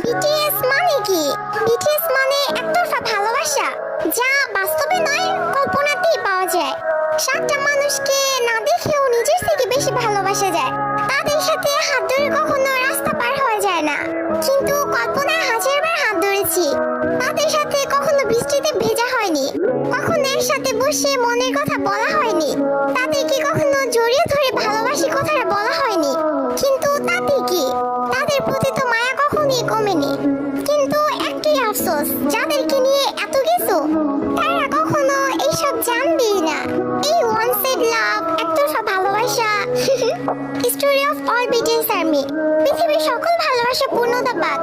BTS মানে কি? BTS মানে একতরফা ভালোবাসা, যা বাস্তবে নয় কল্পনাতেই পাওয়া যায়। সাতটা মানুষকে না দেখেও নিজের থেকে বেশি ভালোবাসা যায়। তাদের সাথে হাত ধরে কখনো রাস্তা পার হওয়া যায় না, কিন্তু কল্পনায় হাজারবার হাত ধরেছি। তাদের সাথে কখনো বৃষ্টিতে ভেজা হয়নি, কখনো একসাথে বসে মনের কথা বলা হয়নি, তাদেরকে কখনো জড়িয়ে ধরে ভালোবাসি কথাটা বলা হয়নি। কিন্তু তাতে কি, তাদের প্রতি তো মায়া কখনোই কমেনি। কিন্তু একটাই আফসোস, যাদেরকে নিয়ে এত কিছু, তারা কখনো এইসব জানবেই না। এই ওয়ান সাইড লাভ, একতরফা ভালোবাসা। Story of all BTS army. পৃথিবীর সকল ভালোবাসা পূর্ণতা পাক,